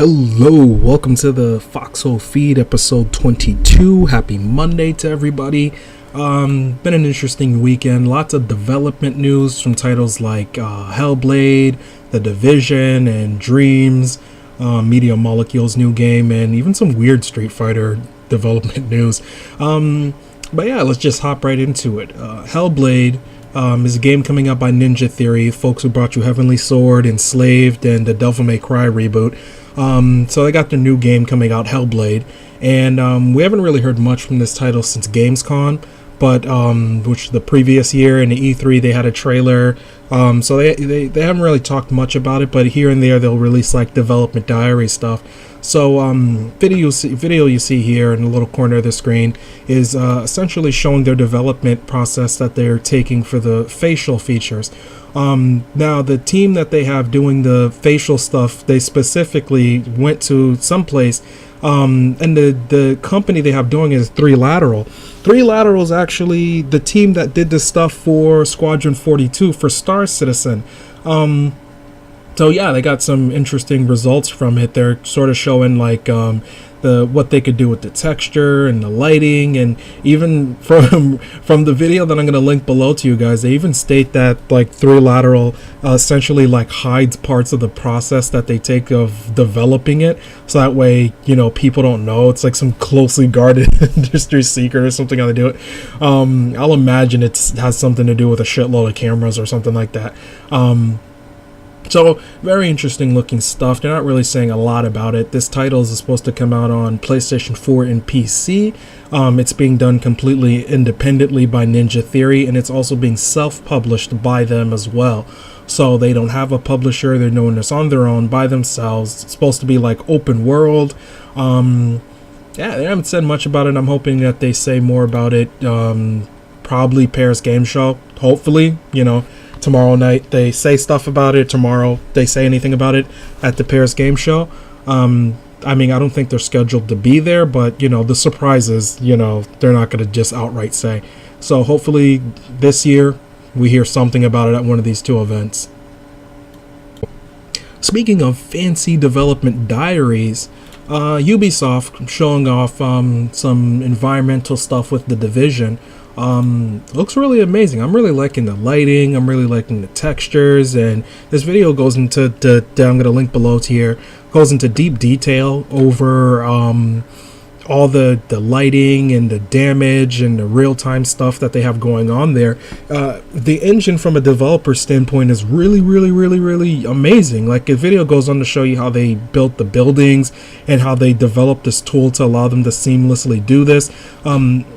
Hello, welcome to the FOXHOLE Feed EP022. Happy Monday to everybody. Been an interesting weekend. Lots of development news from titles like HellBlade, The Division, and Dreams, Media Molecule's new game, and even some weird Street Fighter development news. But yeah, let's just hop right into it. HellBlade is a game coming out by Ninja Theory, folks who brought you Heavenly Sword, Enslaved, and the Devil May Cry reboot. So they got their new game coming out, HellBlade, and we haven't really heard much from this title since Gamescom, but which the previous year in the E3 they had a trailer. So they haven't really talked much about it, but here and there they'll release like development diary stuff. So video you see here in the little corner of the screen is essentially showing their development process that they're taking for the facial features. Now the team that they have doing the facial stuff, they specifically went to someplace, and the company they have doing is 3Lateral. 3Lateral is actually the team that did this stuff for Squadron 42 for Star Citizen. So yeah, they got some interesting results from it. They're sort of showing like what they could do with the texture and the lighting, and even from the video that I'm going to link below to you guys, they even state that like 3Lateral essentially like hides parts of the process that they take of developing it, so that way, you know, people don't know. It's like some closely guarded industry secret or something how they do it. I'll imagine it has something to do with a shitload of cameras or something like that. So, very interesting looking stuff. They're not really saying a lot about it. This title is supposed to come out on PlayStation 4 and PC. It's being done completely independently by Ninja Theory, and it's also being self-published by them as well. So they don't have a publisher. They're doing this on their own by themselves. It's supposed to be like open world. Yeah, they haven't said much about it. I'm hoping that they say more about it. Probably Paris Game Show. Hopefully, you know. Tomorrow night they say stuff about it. Tomorrow they say anything about it at the Paris Game Show. I mean, I don't think they're scheduled to be there, but you know, the surprises, you know, they're not going to just outright say. So hopefully this year we hear something about it at one of these two events. Speaking of fancy development diaries, Ubisoft showing off some environmental stuff with The Division. Looks really amazing. I'm really liking the lighting, I'm really liking the textures, and this video goes into I'm going to link below to here, goes into deep detail over all the lighting and the damage and the real-time stuff that they have going on there. The engine from a developer standpoint is really amazing. Like, the video goes on to show you how they built the buildings and how they developed this tool to allow them to seamlessly do this.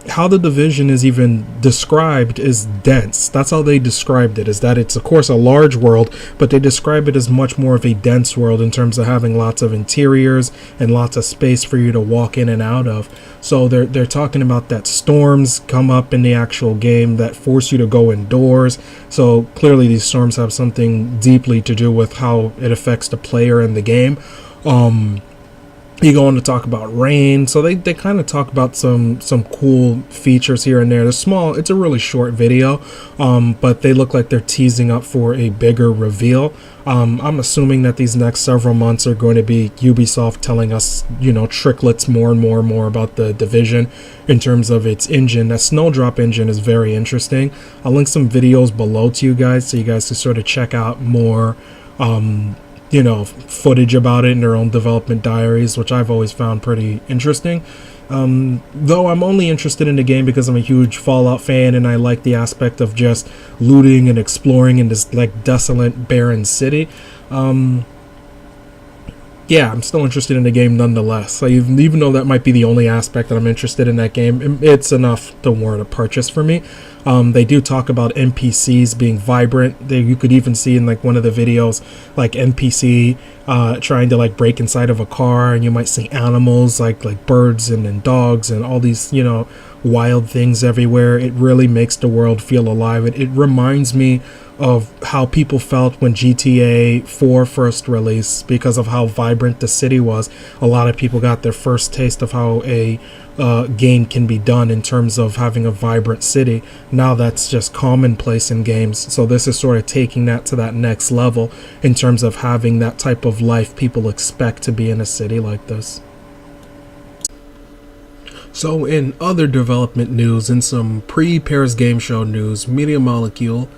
How the Division is even described is dense. That's how they described it, is that it's of course a large world, but they describe it as much more of a dense world in terms of having lots of interiors and lots of space for you to walk in and out of. So they're talking about that storms come up in the actual game that force you to go indoors. So clearly these storms have something deeply to do with how it affects the player in the game. You go on to talk about rain, so they kind of talk about some cool features here and there. They're small, it's a really short video, but they look like they're teasing up for a bigger reveal. I'm assuming that these next several months are going to be Ubisoft telling us, you know, tricklets more and more about the Division in terms of its engine. That Snowdrop engine is very interesting. I'll link some videos below to you guys so you guys can sort of check out more you know, footage about it in their own development diaries, which I've always found pretty interesting. Though I'm only interested in the game because I'm a huge Fallout fan and I like the aspect of just looting and exploring in this like desolate, barren city. Yeah, I'm still interested in the game nonetheless. So even though that might be the only aspect that I'm interested in that game, it's enough to warrant a purchase for me. They do talk about NPCs being vibrant. You could even see in like one of the videos, like NPC trying to like break inside of a car, and you might see animals like birds and dogs and all these, you know, wild things everywhere. It really makes the world feel alive. It reminds me of how people felt when GTA 4 first released, because of how vibrant the city was. A lot of people got their first taste of how a game can be done in terms of having a vibrant city. Now that's just commonplace in games. So this is sort of taking that to that next level in terms of having that type of life people expect to be in a city like this. So in other development news, in some pre-Paris Game Show news, Media Molecule,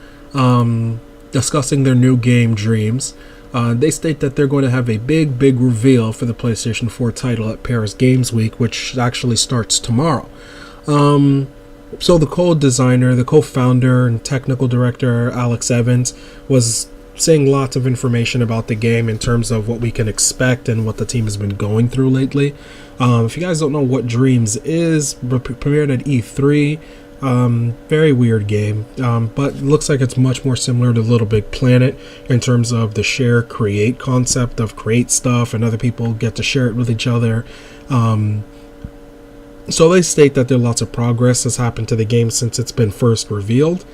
discussing their new game Dreams, they state that they're going to have a big reveal for the PlayStation 4 title at Paris Games Week, which actually starts tomorrow. So the co-designer, the co-founder and technical director, Alex Evans, was saying lots of information about the game in terms of what we can expect and what the team has been going through lately. If you guys don't know what Dreams is, premiered at E3. Very weird game, but looks like it's much more similar to Little Big Planet in terms of the share create concept of create stuff and other people get to share it with each other. So they state that there lots of progress has happened to the game since it's been first revealed.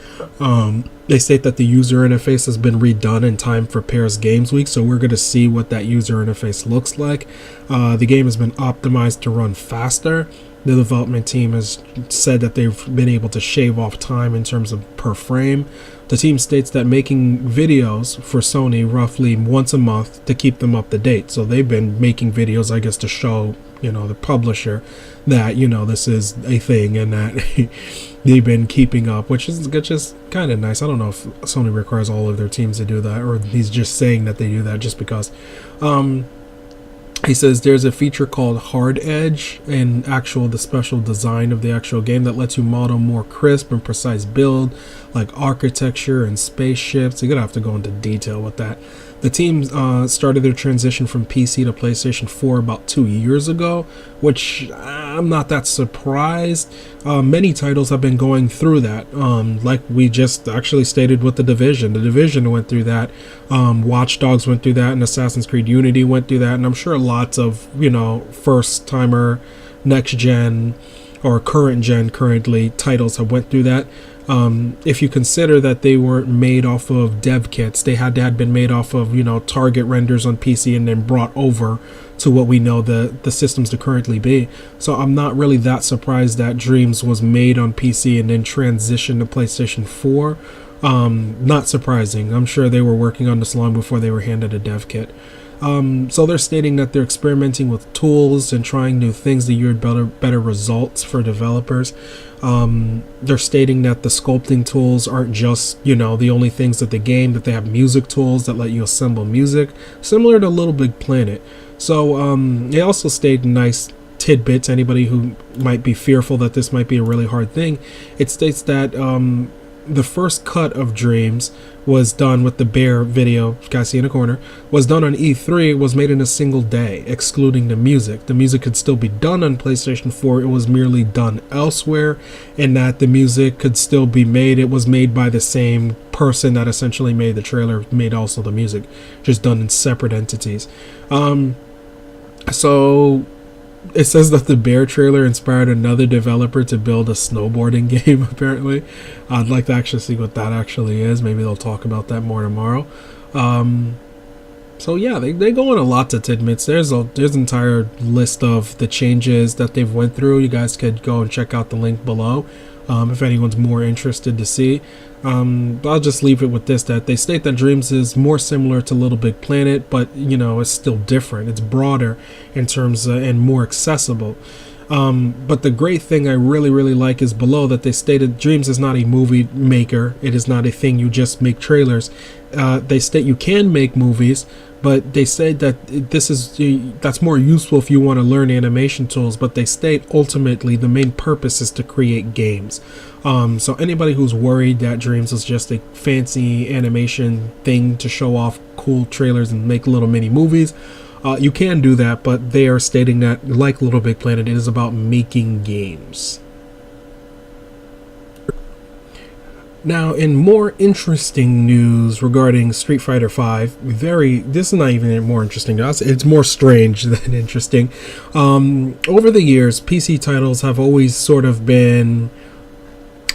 They state that the user interface has been redone in time for Paris Games Week, so we're going to see what that user interface looks like. The game has been optimized to run faster. The development team has said that they've been able to shave off time in terms of per frame. The team states that making videos for Sony roughly once a month to keep them up to date. So they've been making videos, I guess, to show, the publisher that, this is a thing and that they've been keeping up, which is just kind of nice. I don't know if Sony requires all of their teams to do that, or he's just saying that they do that just because. He says there's a feature called Hard Edge and the special design of the actual game that lets you model more crisp and precise build, like architecture and spaceships. You're going to have to go into detail with that. The team started their transition from PC to PlayStation 4 about 2 years ago, which I'm not that surprised. Many titles have been going through that, like we just actually stated with The Division. The Division went through that, Watch Dogs went through that, and Assassin's Creed Unity went through that, and I'm sure lots of, first-timer, next-gen, or current-gen currently titles have went through that. If you consider that they weren't made off of dev kits, they had been made off of, target renders on PC and then brought over to what we know the systems to currently be. So I'm not really that surprised that Dreams was made on PC and then transitioned to PlayStation 4. Not surprising. I'm sure they were working on this long before they were handed a dev kit. So they're stating that they're experimenting with tools and trying new things to yield better results for developers. They're stating that the sculpting tools aren't just, the only things at the game, that they have music tools that let you assemble music, similar to Little Big Planet. So they also stated nice tidbits, anybody who might be fearful that this might be a really hard thing. It states that the first cut of Dreams was done with the Bear video, you guys see in the corner, was done on E3, was made in a single day, excluding the music. The music could still be done on PlayStation 4, it was merely done elsewhere, and that the music could still be made. It was made by the same person that essentially made the trailer, made also the music, just done in separate entities. So it says that the Bear trailer inspired another developer to build a snowboarding game, apparently. I'd like to actually see what that actually is. Maybe they'll talk about that more tomorrow. So yeah, they go on a lot of tidbits. There's an entire list of the changes that they've went through. You guys could go and check out the link below if anyone's more interested to see. I'll just leave it with this, that they state that Dreams is more similar to Little Big Planet, but it's still different. It's broader in terms and more accessible. But the great thing I really like is below that they stated Dreams is not a movie maker. It is not a thing you just make trailers. They state you can make movies, but they say that that's more useful if you want to learn animation tools. But they state ultimately the main purpose is to create games. So anybody who's worried that Dreams is just a fancy animation thing to show off cool trailers and make little mini movies, you can do that, but they are stating that, like Little Big Planet, it is about making games. Now, in more interesting news regarding Street Fighter V, this is not even more interesting to us, it's more strange than interesting. Over the years, PC titles have always sort of been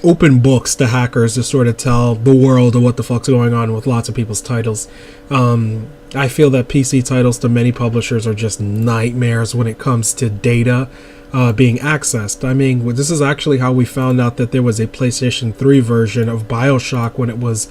open books to hackers to sort of tell the world of what the fuck's going on with lots of people's titles. I feel that PC titles to many publishers are just nightmares when it comes to data being accessed. I mean, this is actually how we found out that there was a PlayStation 3 version of BioShock when it was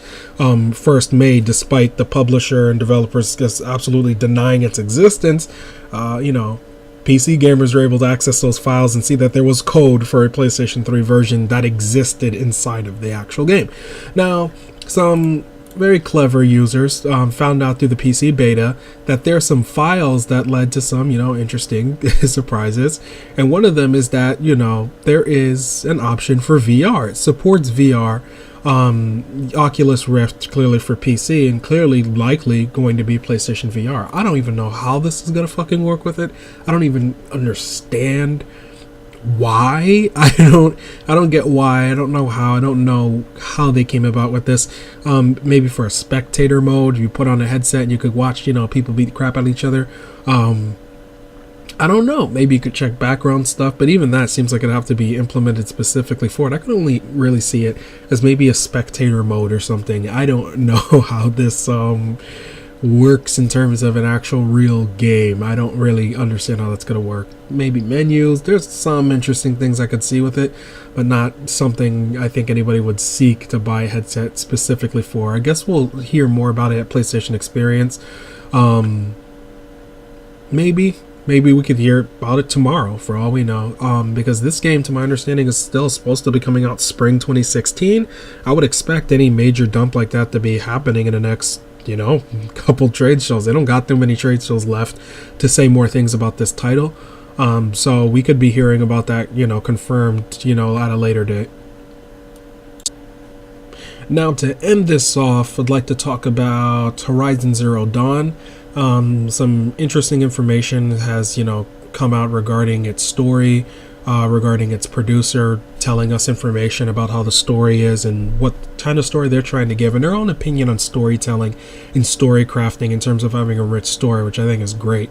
first made, despite the publisher and developers just absolutely denying its existence. PC gamers were able to access those files and see that there was code for a PlayStation 3 version that existed inside of the actual game. Now, some very clever users found out through the PC beta that there are some files that led to some, interesting surprises. And one of them is that, there is an option for VR. It supports VR. Oculus Rift clearly for PC, and clearly likely going to be PlayStation VR. I don't even know how this is gonna fucking work with it. I don't even understand why. I don't get why. I don't know how. I don't know how they came about with this. Maybe for a spectator mode, you put on a headset and you could watch, people beat the crap out of each other. I don't know. Maybe you could check background stuff, but even that seems like it'd have to be implemented specifically for it. I can only really see it as maybe a spectator mode or something. I don't know how this works in terms of an actual real game. I don't really understand how that's going to work. Maybe menus. There's some interesting things I could see with it, but not something I think anybody would seek to buy a headset specifically for. I guess we'll hear more about it at PlayStation Experience. Maybe we could hear about it tomorrow, for all we know, because this game, to my understanding, is still supposed to be coming out spring 2016. I would expect any major dump like that to be happening in the next, couple trade shows. They don't got too many trade shows left to say more things about this title. So we could be hearing about that, confirmed, at a later date. Now, to end this off, I'd like to talk about Horizon Zero Dawn. Some interesting information has, come out regarding its story, regarding its producer, telling us information about how the story is and what kind of story they're trying to give, and their own opinion on storytelling and story crafting in terms of having a rich story, which I think is great.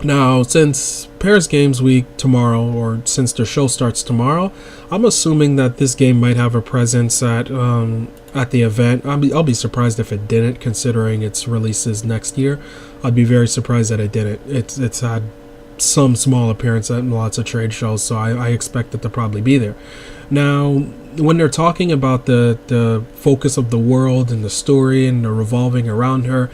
Now, since Paris Games Week tomorrow, or since the show starts tomorrow, I'm assuming that this game might have a presence at the event. I'll be surprised if it didn't, considering its releases next year. I'd be very surprised that it didn't. It's had some small appearance at lots of trade shows, so I expect it to probably be there. Now, when they're talking about the focus of the world and the story and the revolving around her,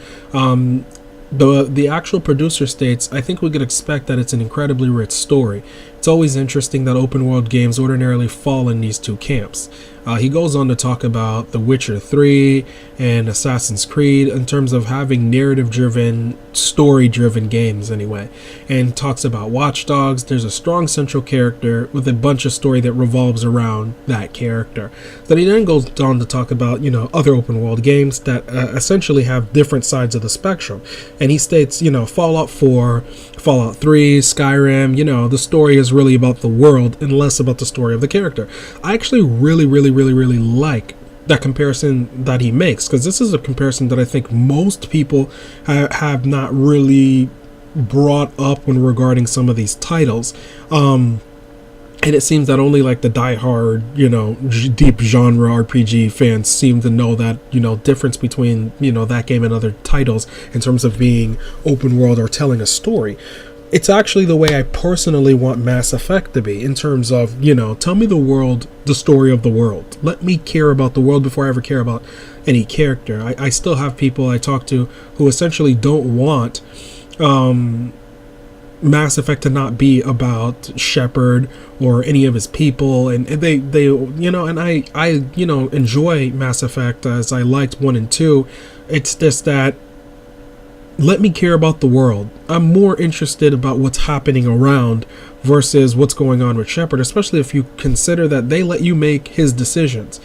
the actual producer states, I think we could expect that it's an incredibly rich story. It's always interesting that open world games ordinarily fall in these two camps. He goes on to talk about The Witcher 3 and Assassin's Creed in terms of having narrative-driven, story-driven games anyway, and talks about Watch Dogs. There's a strong central character with a bunch of story that revolves around that character. Then he then goes on to talk about, other open world games that essentially have different sides of the spectrum. And he states, Fallout 4, Fallout 3, Skyrim, the story is really about the world and less about the story of the character. I actually really like that comparison that he makes, because this is a comparison that I think most people have not really brought up when regarding some of these titles. And it seems that only like the diehard, deep genre RPG fans seem to know that, difference between, that game and other titles in terms of being open world or telling a story. It's actually the way I personally want Mass Effect to be, in terms of, tell me the world, the story of the world. Let me care about the world before I ever care about any character. I still have people I talk to who essentially don't want Mass Effect to not be about Shepard or any of his people, and they and I enjoy Mass Effect as I liked 1 and 2. It's just that, let me care about the world. I'm more interested about what's happening around versus what's going on with Shepard, especially if you consider that they let you make his decisions.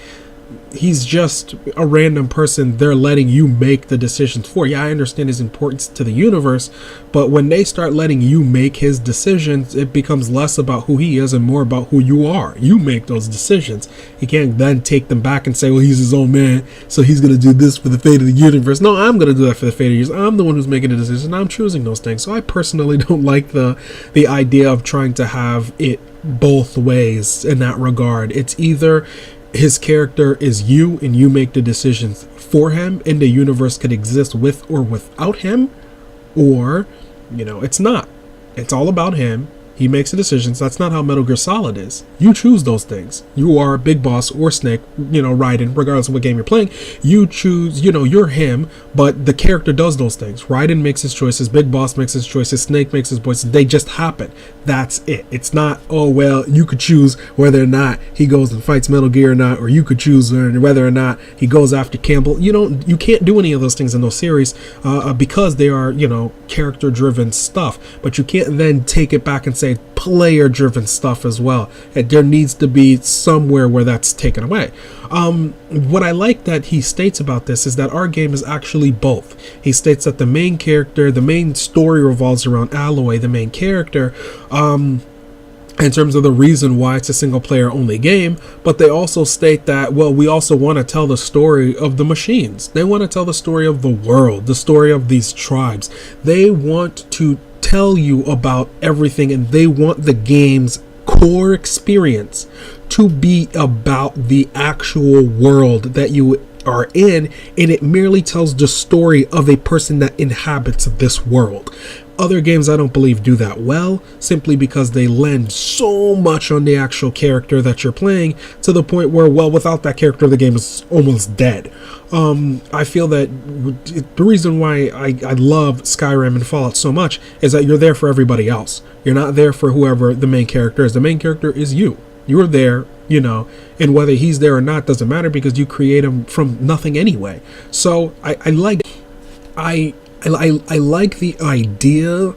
He's just a random person they're letting you make the decisions for. Yeah, I understand his importance to the universe, but when they start letting you make his decisions, it becomes less about who he is and more about who you are. You make those decisions. He can't then take them back and say, well, he's his own man, so he's going to do this for the fate of the universe. No, I'm going to do that for the fate of the universe. I'm the one who's making the decision. I'm choosing those things. So I personally don't like the idea of trying to have it both ways in that regard. It's either his character is you and you make the decisions for him and the universe could exist with or without him, or, you know, it's not. It's all about him. He makes the decisions. That's not how Metal Gear Solid is. You choose those things. You are Big Boss or Snake, you know, Raiden, regardless of what game you're playing. You choose, you know, you're him, but the character does those things. Raiden makes his choices. Big Boss makes his choices. Snake makes his choices. They just happen. That's it. It's not, oh, well, you could choose whether or not he goes and fights Metal Gear or not, or you could choose whether or not he goes after Campbell. You can't do any of those things in those series because they are, you know, character-driven stuff. But you can't then take it back and say player-driven stuff as well. And there needs to be somewhere where that's taken away. What I like that he states about this is that our game is actually both. He states that the main character, the main story revolves around Alloy, the main character, in terms of the reason why it's a single-player only game, but they also state that, well, we also want to tell the story of the machines. They want to tell the story of the world, the story of these tribes. They want to tell you about everything, and they want the game's core experience to be about the actual world that you are in, and it merely tells the story of a person that inhabits this world. Other games, I don't believe, do that well, simply because they lend so much on the actual character that you're playing, to the point where, well, without that character, the game is almost dead. I feel that the reason why I love Skyrim and Fallout so much is that you're there for everybody else. You're not there for whoever the main character is. The main character is you. You're there, you know, and whether he's there or not doesn't matter because you create him from nothing anyway. So I like the idea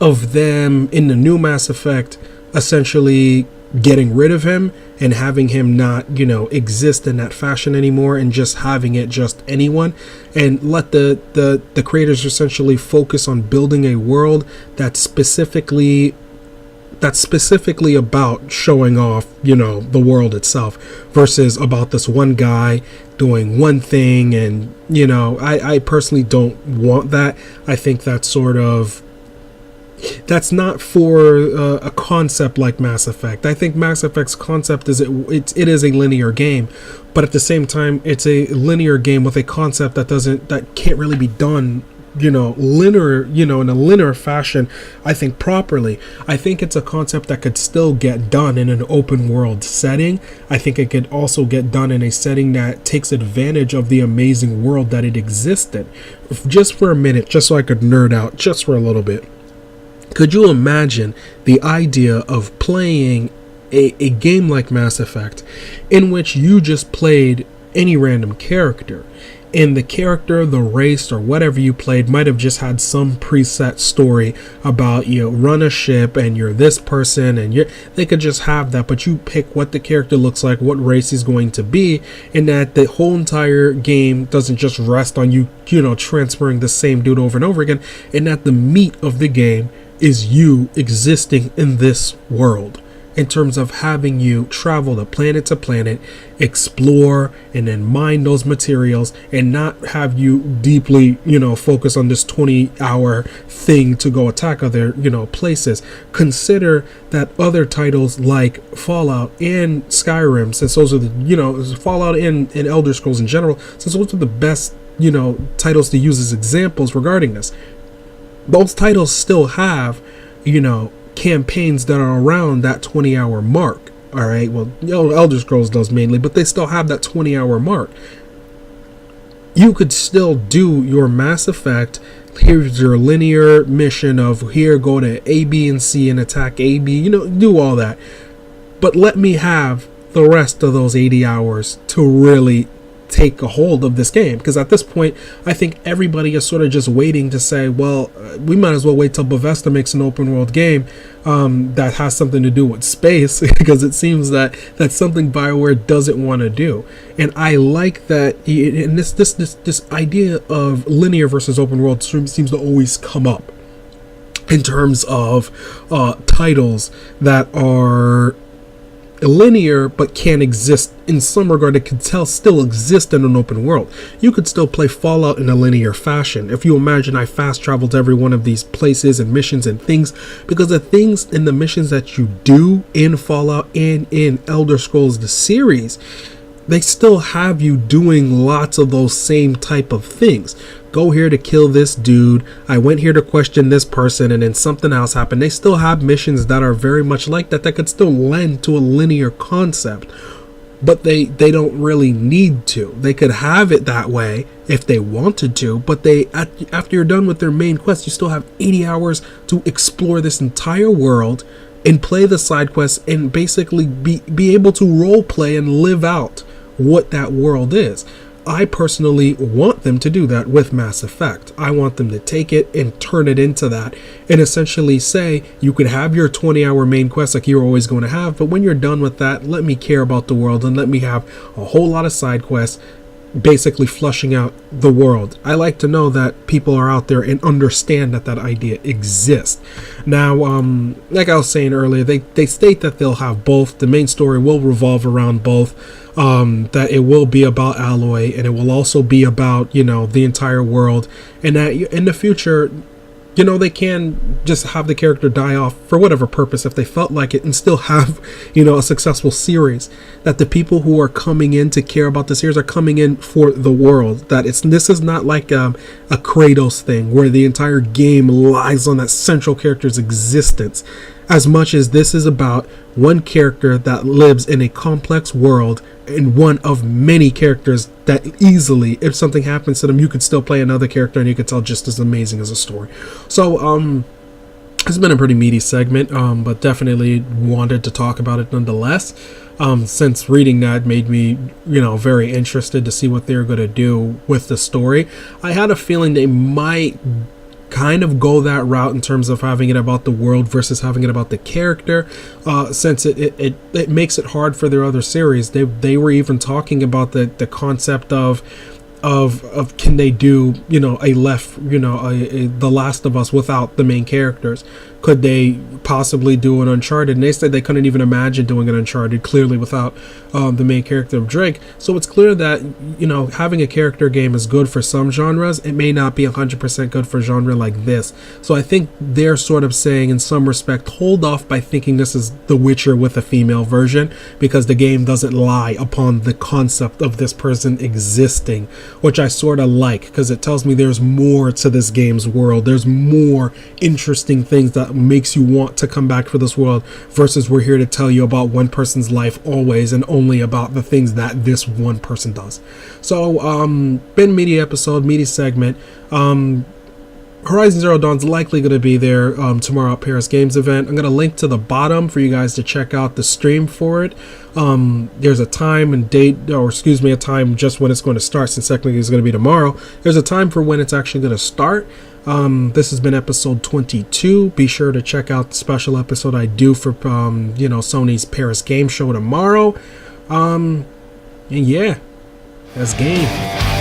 of them in the new Mass Effect essentially getting rid of him and having him not, you know, exist in that fashion anymore, and just having it just anyone, and let the creators essentially focus on building a world that's specifically about showing off, you know, the world itself, versus about this one guy doing one thing. And, you know, I personally don't want that. I think that's not for a concept like Mass Effect. I think Mass Effect's concept is it is a linear game, but at the same time, it's a linear game with a concept that can't really be done, you know, in a linear fashion, I think, properly. I think it's a concept that could still get done in an open world setting. I think it could also get done in a setting that takes advantage of the amazing world that it exists in. Just for a minute, just so I could nerd out just for a little bit. Could you imagine the idea of playing a game like Mass Effect in which you just played any random character, and the character, the race, or whatever you played might have just had some preset story about, you know, run a ship and you're this person, and they could just have that, but you pick what the character looks like, what race he's going to be, and that the whole entire game doesn't just rest on you, you know, transferring the same dude over and over again, and that the meat of the game is you existing in this world, in terms of having you travel to planet, explore, and then mine those materials, and not have you deeply, you know, focus on this 20-hour thing to go attack other, you know, places. Consider that other titles like Fallout and Skyrim, since those are the, you know, Fallout and Elder Scrolls in general, since those are the best, you know, titles to use as examples regarding this. Those titles still have, you know, campaigns that are around that 20-hour mark. All right, well, you know, Elder Scrolls does mainly, but they still have that 20-hour mark. You could still do your Mass Effect. Here's your linear mission of here, go to A, B, and C and attack A, B, you know, do all that. But let me have the rest of those 80 hours to really take a hold of this game, because at this point I think everybody is sort of just waiting to say, well, we might as well wait till Bethesda makes an open world game that has something to do with space, because it seems that that's something BioWare doesn't want to do. And I like that, and this idea of linear versus open world seems to always come up in terms of titles that are linear but can exist in some regard. It could still exist in an open world. You could still play Fallout in a linear fashion. If you imagine, I fast traveled to every one of these places and missions and things, because the things in the missions that you do in Fallout and in Elder Scrolls the series, they still have you doing lots of those same type of things. Go here to kill this dude, I went here to question this person, and then something else happened. They still have missions that are very much like that could still lend to a linear concept, but they don't really need to. They could have it that way if they wanted to, but after you're done with their main quest, you still have 80 hours to explore this entire world and play the side quests and basically be able to role play and live out what that world is. I personally want them to do that with Mass Effect. I want them to take it and turn it into that, and essentially say, you could have your 20-hour main quest like you're always going to have, but when you're done with that, let me care about the world and let me have a whole lot of side quests, basically flushing out the world. I like to know that people are out there and understand that that idea exists. Now, like I was saying earlier, they state that they'll have both. The main story will revolve around both. That it will be about Alloy, and it will also be about, the entire world, and that in the future, they can just have the character die off for whatever purpose if they felt like it, and still have, a successful series. That the people who are coming in to care about the series are coming in for the world. That this is not like a Kratos thing where the entire game lies on that central character's existence, as much as this is about one character that lives in a complex world, and one of many characters that easily, if something happens to them, you could still play another character and you could tell just as amazing as a story. So it's been a pretty meaty segment, but definitely wanted to talk about it nonetheless, since reading that made me very interested to see what they're going to do with the story. I had a feeling they might kind of go that route in terms of having it about the world versus having it about the character, since it makes it hard for their other series. They were even talking about the concept of can they do The Last of Us without the main characters. Could they possibly do an Uncharted? And they said they couldn't even imagine doing an Uncharted clearly without the main character of Drake. So it's clear that having a character game is good for some genres. It may not be 100% good for a genre like this. So I think they're sort of saying, in some respect, hold off by thinking this is The Witcher with a female version, because the game doesn't lie upon the concept of this person existing, which I sort of like, because it tells me there's more to this game's world. There's more interesting things that makes you want to come back for this world, versus we're here to tell you about one person's life always and only about the things that this one person does. So been meaty episode, meaty segment. Horizon Zero Dawn's likely going to be there tomorrow at Paris Games event. I'm going to link to the bottom for you guys to check out the stream for it. There's a time and date, or excuse me, a time just when it's going to start, since technically it's going to be tomorrow. There's a time for when it's actually going to start. This has been episode 22. Be sure to check out the special episode I do for Sony's Paris Game Show tomorrow. And yeah, that's game.